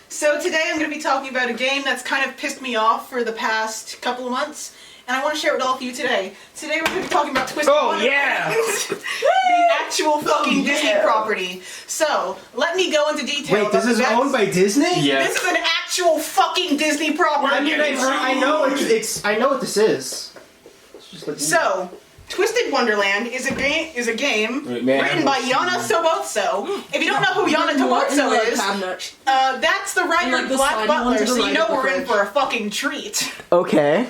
So today I'm going to be talking about a game that's kind of pissed me off for the past couple of months, and I want to share it with all of you today. Today we're going to be talking about Twisted Wonderland, the actual fucking Disney property. So, let me go into detail. Wait, this is owned by Disney? Yes. This is an actual fucking Disney property. I mean, I know I know what this is. So, Twisted Wonderland is a game written by Yana Sobotso. If you don't know who Yana Sobotso is, that's the writer of Black Butler, so you know we're in for a fucking treat. Okay.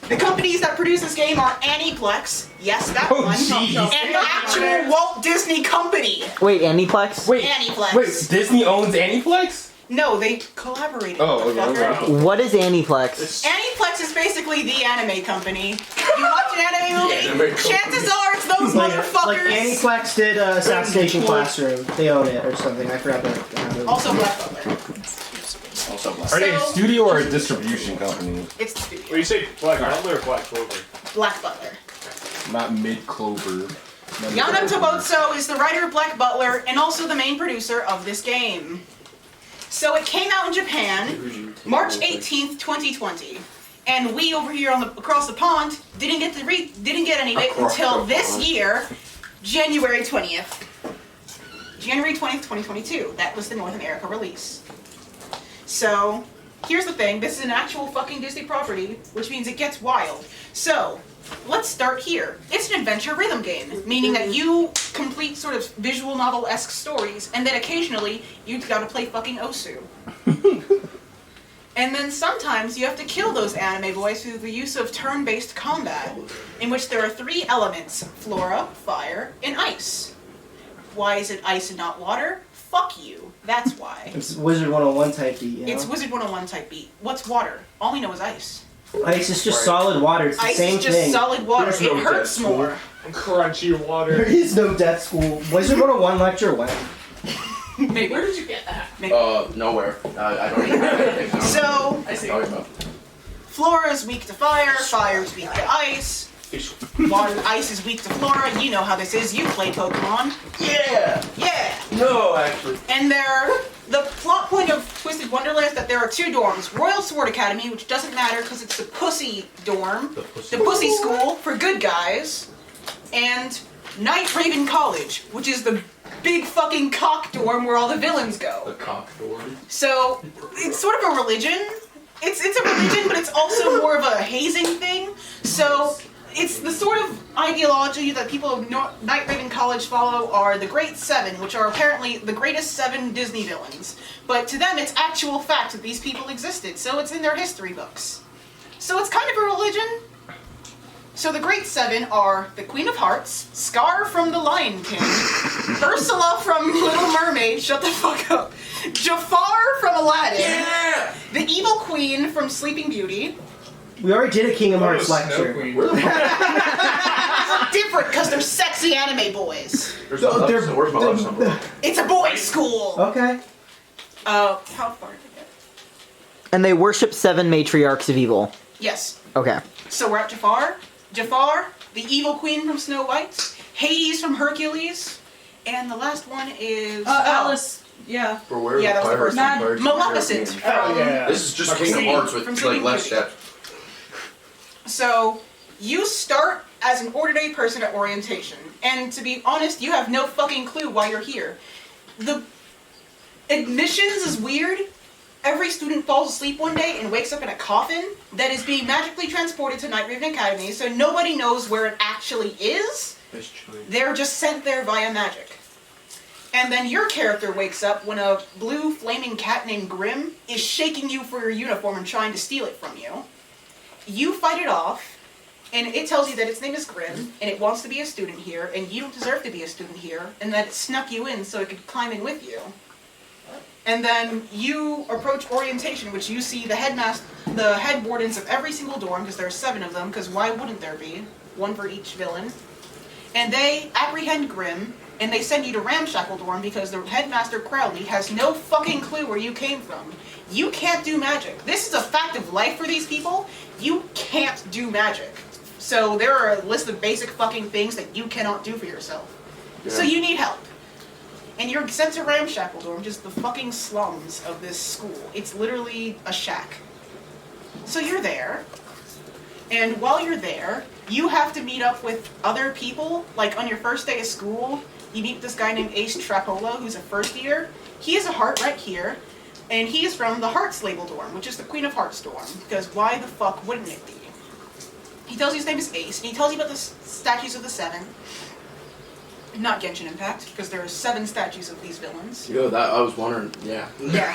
The companies that produce this game are Aniplex, yes, that one, and the actual Walt Disney Company. Wait, Aniplex? Aniplex. Wait, Disney owns Aniplex? No, they collaborated. Oh, okay. What is Aniplex? Aniplex is basically the anime company. You watch an anime movie, chances are it's those motherfuckers. Like Aniplex did Assassination Classroom. They own it or something. I forgot that. Also Black Butler. Are they a studio or a distribution company? It's the studio. When you say Black Butler or Black Clover? Black Butler. Not Mid-Clover. Yana Sobotso is the writer of Black Butler and also the main producer of this game. So it came out in Japan, March 18th, 2020, and we over here across the pond didn't get any of it until this year, January 20th. January 20th, 2022. That was the North America release. So, here's the thing, this is an actual fucking Disney property, which means it gets wild. So, let's start here. It's an adventure rhythm game, meaning that you complete sort of visual novel-esque stories, and then occasionally, you've got to play fucking Osu. And then sometimes you have to kill those anime boys through the use of turn-based combat, in which there are 3 elements: flora, fire, and ice. Why is it ice and not water? Fuck you. That's why. It's Wizard 101 type beat, you know? It's Wizard 101 type beat. What's water? All we know is ice. Ice is just solid water. It's the same thing. Ice is just solid water. There's It no hurts death more. Crunchy There water. is no death school. Wizard 101 lecture when? Maybe. Where did you get that? Maybe. Nowhere. I don't even have anything. So, I see. flora is weak to fire, fire is weak to ice, ice is weak to flora. You know how this is. You play Pokemon. Yeah! Yeah! No, actually. And the plot point of Twisted Wonderland is that there are 2 dorms. Royal Sword Academy, which doesn't matter because it's the pussy dorm, the pussy school for good guys, and Night Raven College, which is the big fucking cock dorm where all the villains go. The cock dorm. So, it's sort of a religion. It's a religion, but it's also more of a hazing thing. So, it's the sort of ideology that people of Night Raven College follow are the Great 7, which are apparently the greatest 7 Disney villains. But to them, it's actual fact that these people existed, so it's in their history books. So it's kind of a religion. So the Great 7 are the Queen of Hearts, Scar from the Lion King, Ursula from Little Mermaid, shut the fuck up, Jafar from Aladdin, the Evil Queen from Sleeping Beauty. We already did a Kingdom Hearts lecture. Different because they're sexy anime boys. Where's my love number? It's a boys' school. Okay. How far did it get? And they worship 7 matriarchs of evil. Yes. Okay. So we're at Jafar. Jafar, the Evil Queen from Snow White, Hades from Hercules, and the last one is Alice. Yeah. For where Yeah, that was the first one. Pirates Maleficent. Oh, yeah. This is just Kingdom Hearts with From like Sleeping less Beauty. steps. So, you start as an ordinary person at orientation, and to be honest, you have no fucking clue why you're here. The admissions is weird. Every student falls asleep one day and wakes up in a coffin that is being magically transported to Night Raven Academy, so nobody knows where it actually is. They're just sent there via magic. And then your character wakes up when a blue flaming cat named Grimm is shaking you for your uniform and trying to steal it from you. You fight it off, and it tells you that its name is Grimm, and it wants to be a student here, and you don't deserve to be a student here, and that it snuck you in so it could climb in with you. And then you approach orientation, which you see the head wardens of every single dorm, because there are 7 of them, because why wouldn't there be? 1 for each villain. And they apprehend Grimm, and they send you to Ramshackle dorm because the headmaster Crowley has no fucking clue where you came from. You can't do magic. This is a fact of life for these people. You can't do magic. So there are a list of basic fucking things that you cannot do for yourself. Yeah. So you need help. and you're sent to Ramshackle Dorm, just the fucking slums of this school. It's literally a shack. So you're there, and while you're there, you have to meet up with other people. Like on your first day of school, you meet this guy named Ace Trapola, who's a first year. He has a heart right here, and he is from the Hearts Label Dorm, which is the Queen of Hearts dorm, because why the fuck wouldn't it be? He tells you his name is Ace, and he tells you about the statues of the Seven. Not Genshin Impact, because there are 7 statues of these villains. Yo, that I was wondering. Yeah. Yeah.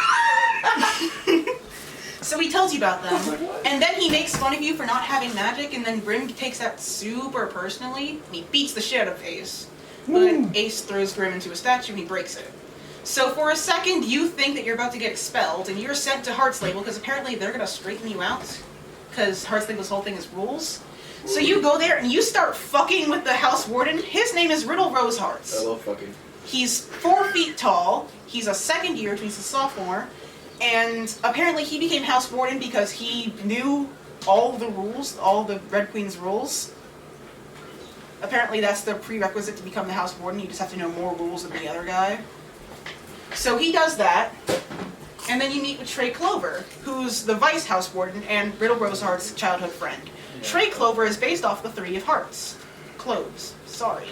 So he tells you about them, and then he makes fun of you for not having magic, and then Grim takes that super personally, and he beats the shit out of Ace. But Ace throws Grim into a statue, and he breaks it. So for a second, you think that you're about to get expelled, and you're sent to Hearts Label, because apparently they're going to straighten you out, because Hearts Label's whole thing is rules. So you go there, and you start fucking with the House Warden. His name is Riddle Rosehearts. I love fucking. He's 4 feet tall, he's a second year, he's a sophomore, and apparently he became House Warden because he knew all the rules, all the Red Queen's rules. Apparently that's the prerequisite to become the House Warden, you just have to know more rules than the other guy. So he does that, and then you meet with Trey Clover, who's the Vice House Warden and Riddle Roseheart's childhood friend. Trey Clover is based off the 3 of Hearts. Cloves, sorry.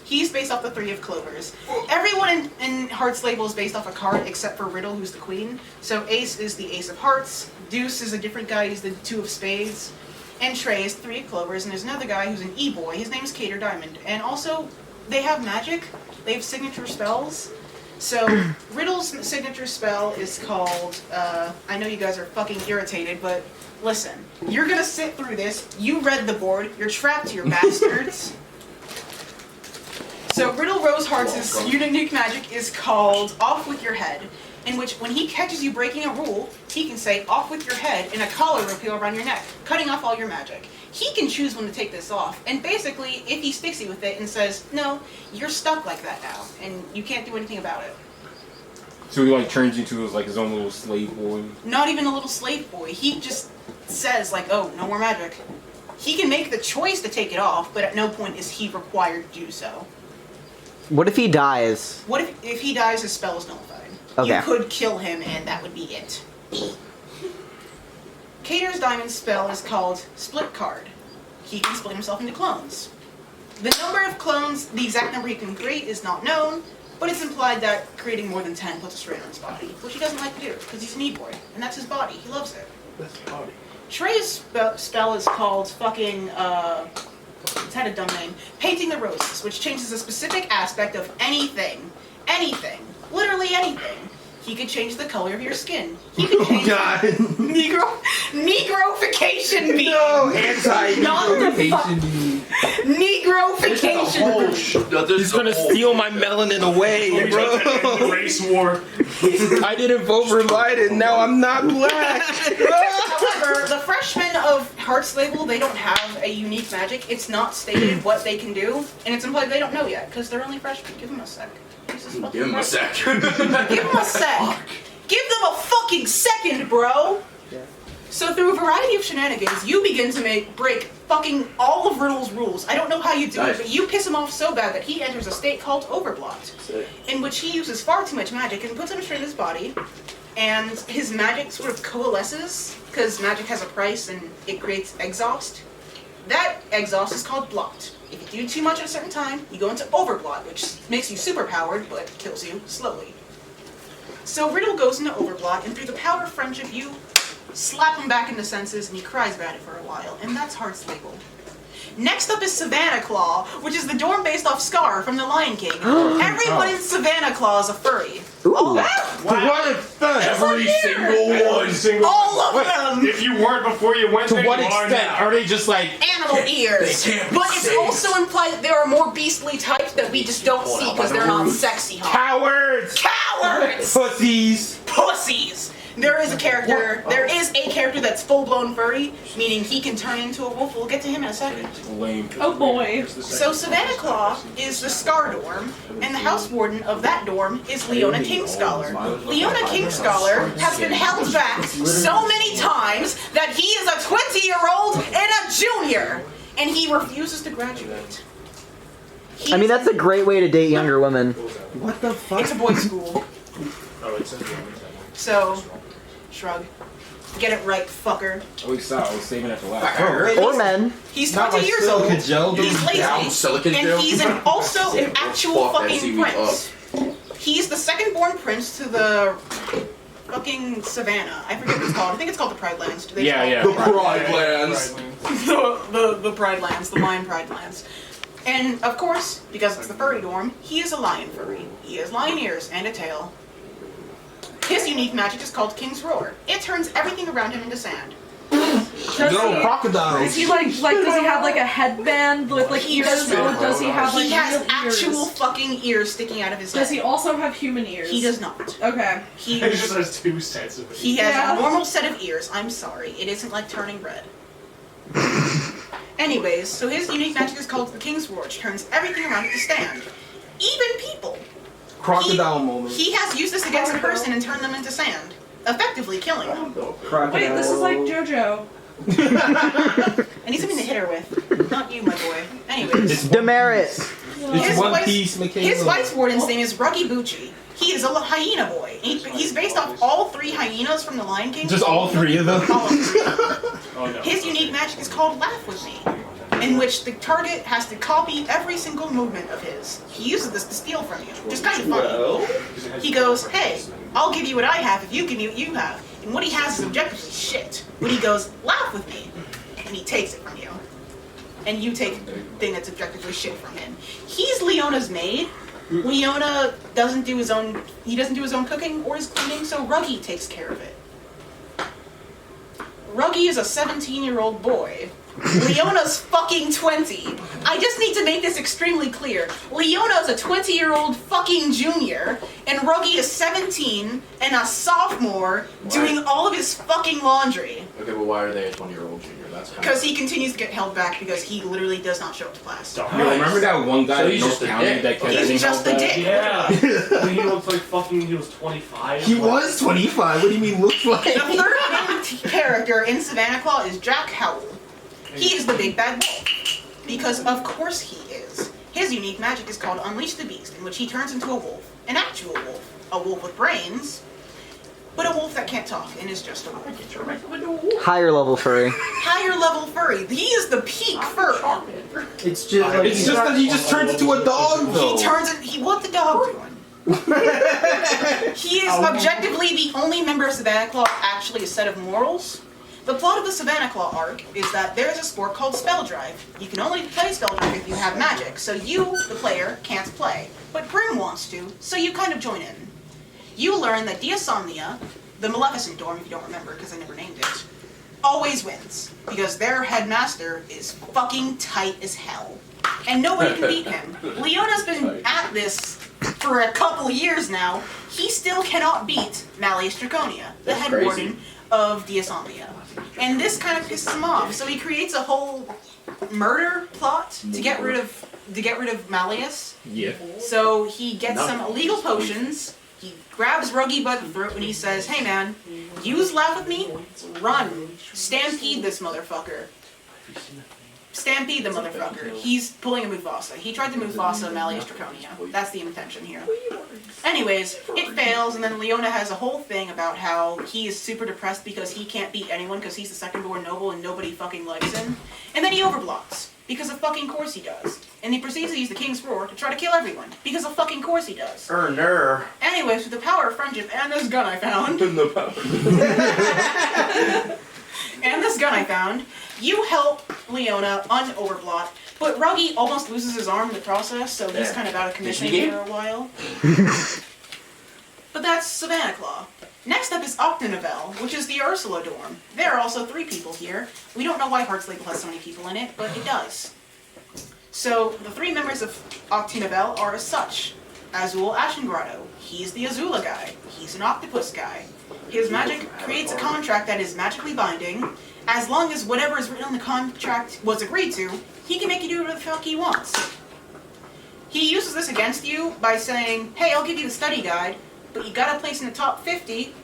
He's based off the 3 of Clovers. Everyone in Hearts Label is based off a card except for Riddle, who's the queen. So Ace is the Ace of Hearts, Deuce is a different guy, he's the 2 of Spades, and Trey is 3 of Clovers, and there's another guy who's an E-boy, his name is Cater Diamond. And also, they have magic, they have signature spells. So, Riddle's signature spell is called, I know you guys are fucking irritated, but listen, you're gonna sit through this, you read the board, you're trapped here, bastards. So Riddle Rosehearts' unique magic is called Off With Your Head, in which when he catches you breaking a rule, he can say off with your head and a collar will appear around your neck, cutting off all your magic. He can choose when to take this off, and basically, if he sticks you with it and says, no, you're stuck like that now, and you can't do anything about it. So he like turns you into like his own little slave boy. Not even a little slave boy, he just says like, oh, no more magic. He can make the choice to take it off, but at no point is he required to do so. What if he dies? What if he dies, his spell is nullified? Okay. You could kill him and that would be it. Cater's diamond spell is called Split Card. He can split himself into clones. The number of clones, the exact number he can create is not known, but it's implied that creating more than 10 puts a strain on his body, which he doesn't like to do, because he's an E-boy, and that's his body, he loves it. That's body. Trey's spell is called fucking, it's had a dumb name, Painting the Roses, which changes a specific aspect of anything. Anything. Literally anything. He could change the color of your skin. He could change Negrofication beam. No, anti-negrofication beam. Negrofication. He's gonna steal my melanin away, bro. The race war. I didn't vote for Biden, now I'm not black. However, the freshmen of Hearts Label, they don't have a unique magic. It's not stated what they can do, and it's implied they don't know yet, because they're only freshmen. Give them a sec. Give him a sec. Give them a sec. Give them a fucking second, bro. Yeah. So through a variety of shenanigans, you begin to break fucking all of Riddle's rules. I don't know how you do it, but you piss him off so bad that he enters a state called Overblot, in which he uses far too much magic and puts on a strain in his body, and his magic sort of coalesces, because magic has a price and it creates exhaust. That exhaust is called Blot. If you do too much at a certain time, you go into Overblot, which makes you superpowered, but kills you slowly. So Riddle goes into Overblot, and through the power of friendship, you slap him back into senses, and he cries about it for a while, and that's Hearts Label. Next up is Savannah Claw, which is the dorm based off Scar from The Lion King. Everyone in Savannah Claw is a furry. Ooh. Every single one. All of them! If you weren't before you went To there, what you are extent? now. Are they just like Animal ears. They can't be But it's saved. also implied that there are more beastly types that we just don't see because they're not sexy, huh? cowards? Cowards! Pussies! Pussies! There is a character that's full-blown furry, meaning he can turn into a wolf. We'll get to him in a second. Lame. Oh boy. So Savannah Claw is the Scar dorm, and the house warden of that dorm is Leona Kingscholar. Leona Kingscholar has been held back so many times that he is a 20-year-old and a junior, and he refuses to graduate. I mean, that's a great way to date younger women. What the fuck? It's a boys' school. So, shrug. Get it right, fucker. Oh, we saw. I was saving it for last. Or men. He's 20 years old. Gel, He's Down lazy. silicon And gel. he's also an actual Fuck that fucking seaweed prince. He's the second-born prince to the fucking savannah. I forget what it's called. I think it's called the Pride Lands. Do they Yeah, call it yeah. The Pride Lands. the Pride Lands, the Lion Pride Lands. And of course, because it's the furry dorm, he is a lion furry. He has lion ears and a tail. His unique magic is called King's Roar. It turns everything around him into sand. crocodiles. Is he like does he have like a headband with like He ears, does or not. does he have like He has real actual ears? fucking ears sticking out of his head. Does he also have human ears? He does not. Okay. He just has two sets of it. He has Yeah. a normal set of ears. I'm sorry. It isn't like turning red. Anyways, so his unique magic is called the King's Roar, which turns everything around into stand. Even people. Crocodile moment. He has used this against a person and turned them into sand, effectively killing them. Wait, this is like JoJo. I need something to hit her with. Not you, my boy. Anyways. Demerit. It's One Piece, Mikayla. His Vice Warden's name is Ruggy Bucci. He is a hyena boy. He's based off all three hyenas from the Lion King. Just all three of them? All of them. Oh, no. His unique magic is called Laugh With Me, in which the target has to copy every single movement of his. He uses this to steal from you, which is kind of funny. He goes, hey, I'll give you what I have if you give me what you have. And what he has is objectively shit. When he goes, laugh with me, and he takes it from you. And you take the thing that's objectively shit from him. He's Leona's maid. Leona doesn't do his own cooking or his cleaning, so Ruggy takes care of it. Ruggy is a 17-year-old boy. Leona's fucking 20. I just need to make this extremely clear. Leona's a 20-year-old fucking junior, and Ruggy is 17 and a sophomore doing all of his fucking laundry. Okay, but why are they a 20-year-old junior? That's kind Because he continues to get held back because he literally does not show up to class. Yo, remember that one guy So in he's North just a County dick. that kept He's getting just held a back? dick. Yeah. When he looked like fucking, he was 25. He was 25. What do you mean looked like? The third named character in Savannah Claw is Jack Howell. He is the big bad wolf. Because of course he is. His unique magic is called Unleash the Beast, in which he turns into a wolf. An actual wolf. A wolf with brains, but a wolf that can't talk and is just a wolf. Higher level furry. Higher level furry. He is the peak fur. It's just like It's just that he just turns into a dog, though. He turns it. What the dog doing? He is objectively the only member of Savannah Claw actually a set of morals. The plot of the Savannah Claw arc is that there is a sport called Spell Drive. You can only play Spell Drive if you have magic, so you, the player, can't play. But Brim wants to, so you kind of join in. You learn that Diasomnia, the Maleficent dorm, if you don't remember because I never named it, always wins. Because their headmaster is fucking tight as hell. And nobody can beat him. Leona's been at this for a couple years now. He still cannot beat Malleus Draconia, the That's head crazy. warden of Diasomnia. And this kind of pisses him off. So he creates a whole murder plot to get rid of Malleus. Yeah. So he gets some illegal potions. He grabs Ruggy by the throat and he says, "Hey man, use Laugh With Me, run, stampede this motherfucker. Stampede the motherfucker." He's pulling a Mufasa. He tried to Mufasa Malleus Draconia. That's the intention here. Anyways, it fails, and then Leona has a whole thing about how he is super depressed because he can't beat anyone because he's the second-born noble and nobody fucking likes him. And then he overblocks, because of fucking course he does. And he proceeds to use the King's Roar to try to kill everyone, because of fucking course he does. Ner. Anyways, with the power of friendship and this gun I found, you help Leona un-overblock, but Ruggy almost loses his arm in the process, so he's kind of out of commission for a while. But that's Savannah Claw. Next up is Octanovel, which is the Ursula dorm. There are also 3 people here. We don't know why Heart's Label has so many people in it, but it does. So, the 3 members of Octanovel are as such. Azul Ashengrotto. He's the Azula guy. He's an octopus guy. His magic creates a contract that is magically binding. As long as whatever is written on the contract was agreed to, he can make you do whatever the fuck he wants. He uses this against you by saying, "Hey, I'll give you the study guide, but you gotta place in the top 50,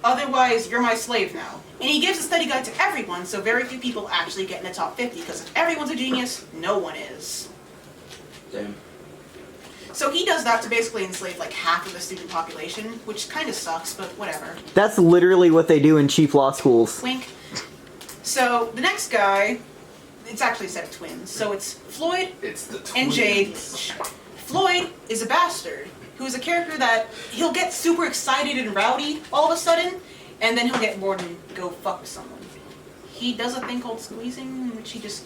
otherwise you're my slave now." And he gives the study guide to everyone, so very few people actually get in the top 50, because if everyone's a genius, no one is. Damn. So he does that to basically enslave like half of the student population, which kind of sucks, but whatever. That's literally what they do in cheap law schools. Wink. So the next guy, it's actually a set of twins. So it's Floyd It's the twins. and Jade. Floyd is a bastard who's a character that he'll get super excited and rowdy all of a sudden, and then he'll get bored and go fuck with someone. He does a thing called squeezing, in which he just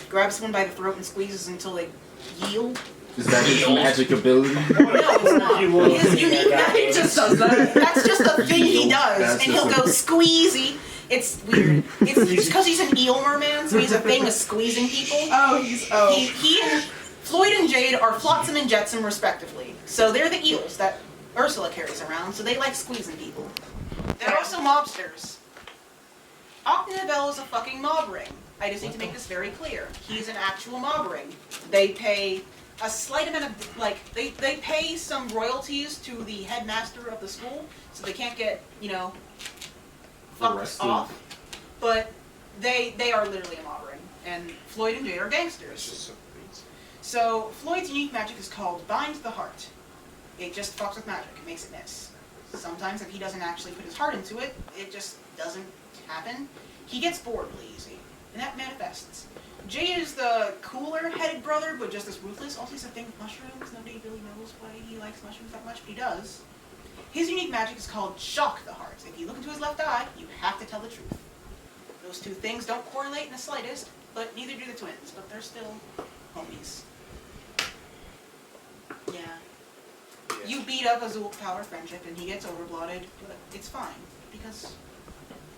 grabs someone by the throat and squeezes until they yield. Is that his magic ability? No, it's not. His unique magic just does that. That's just a thing he does, That's and he'll just go squeezy. It's weird. It's because he's an eel merman, so he's a thing of squeezing people. He and Floyd and Jade are Flotsam and Jetsam respectively. So they're the eels that Ursula carries around, so they like squeezing people. They're also mobsters. Octanabel is a fucking mob ring. I just need to make this very clear. He's an actual mob ring. They pay a slight amount of, like, they pay some royalties to the headmaster of the school, so they can't get, you know, fucked Arrested. off. But they are literally a mob ring. And Floyd and Jade are gangsters. So Floyd's unique magic is called Bind the Heart. It just fucks with magic. It makes it miss. Sometimes if he doesn't actually put his heart into it, it just doesn't happen. He gets bored really easy. And that manifests. Jay is the cooler-headed brother, but just as ruthless. Also, he's a thing with mushrooms. Nobody really knows why he likes mushrooms that much, but he does. His unique magic is called Shock the Heart. If you look into his left eye, you have to tell the truth. Those two things don't correlate in the slightest, but neither do the twins, but they're still homies. Yeah. You beat up Azul's power friendship and he gets overbloated, but it's fine, because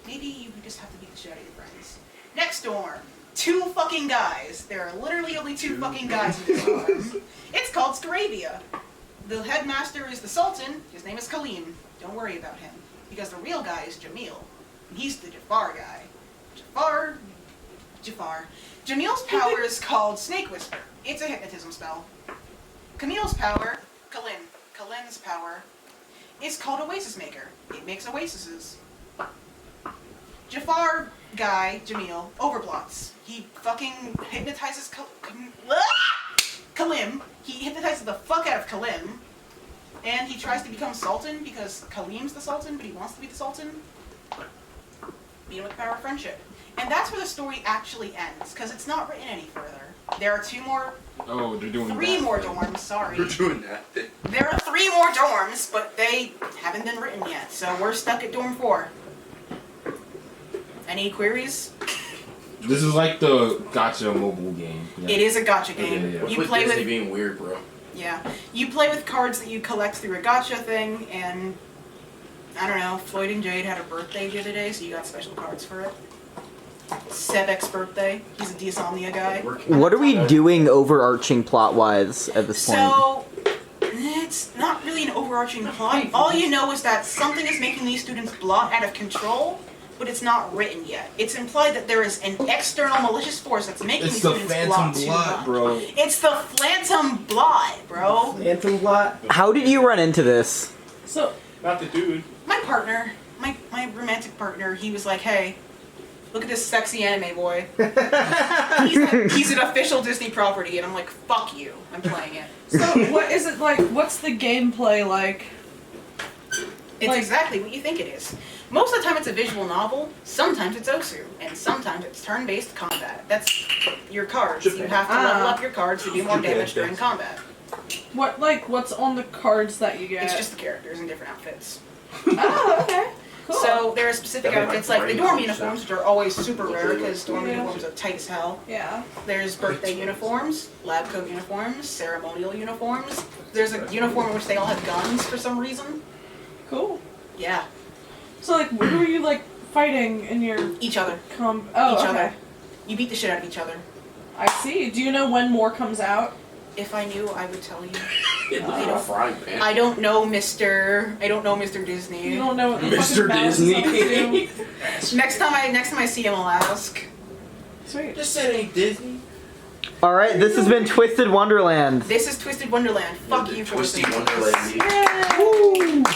maybe you just have to beat the shit out of your friends. Next dorm. 2 fucking guys. There are literally only 2 fucking guys in this dorm. It's called Scarabia. The headmaster is the Sultan. His name is Kaleem. Don't worry about him. Because the real guy is Jamil. And he's the Jafar guy. Jafar. Jamil's power is called Snake Whisper. It's a hypnotism spell. Camille's power, Kalen's power, is called Oasis Maker. It makes oases. Jafar guy, Jamil, overblots. He fucking hypnotizes Kalim. He hypnotizes the fuck out of Kalim. And he tries to become Sultan because Kalim's the Sultan, but he wants to be the Sultan. Beat him with the power of friendship. And that's where the story actually ends, because it's not written any further. There are 3 more dorms, sorry. You're doing that thing. There are 3 more dorms, but they haven't been written yet, so we're stuck at dorm 4. Any queries? This is like the Gotcha mobile game. Yeah. It is a gacha game. Yeah. What's You with play Disney with being weird, bro? you play with cards that you collect through a gacha thing, and I don't know. Floyd and Jade had a birthday the other day, so you got special cards for it. Sebek's birthday. He's a Dsomnia guy. What are we doing overarching plot-wise at this point? So, it's not really an overarching plot. All you know is that something is making these students blot out of control, but it's not written yet. It's implied that there is an external malicious force that's making It's these the students Phantom blot too Blot, much. bro. It's the Phantom Blot, bro. Phantom Blot. How did you run into this? So, Not the dude. My partner, my romantic partner, he was like, hey, look at this sexy anime boy. He's an official Disney property, and I'm like, fuck you. I'm playing it. so what is it like? What's the gameplay like? It's Like- exactly what you think it is. Most of the time it's a visual novel, sometimes it's Osu, and sometimes it's turn-based combat. That's your cards. You have to level up your cards to do more damage during combat. What's on the cards that you get? It's just the characters in different outfits. Oh, okay. Cool. So there are specific outfits like the dorm uniforms, which are always super rare because dorm Yeah. uniforms are tight as hell. yeah. There's birthday uniforms, lab coat uniforms, ceremonial uniforms. There's a uniform in which they all have guns for some reason. Cool. Yeah, So like, who are you like fighting in your each other. Oh, Each okay. other. You beat the shit out of each other. I see. Do you know when more comes out? If I knew, I would tell you. It looks like a frying pan. I don't know Mr. Disney. You don't know what the Mr. fucking mouse is up Disney. to. Next time I see him, I'll ask. Sweet. Just said ain't Disney. Alright, this has been Twisted Wonderland. This is Twisted Wonderland. Fuck you for Twisty listening to this. Wonderland. Yay!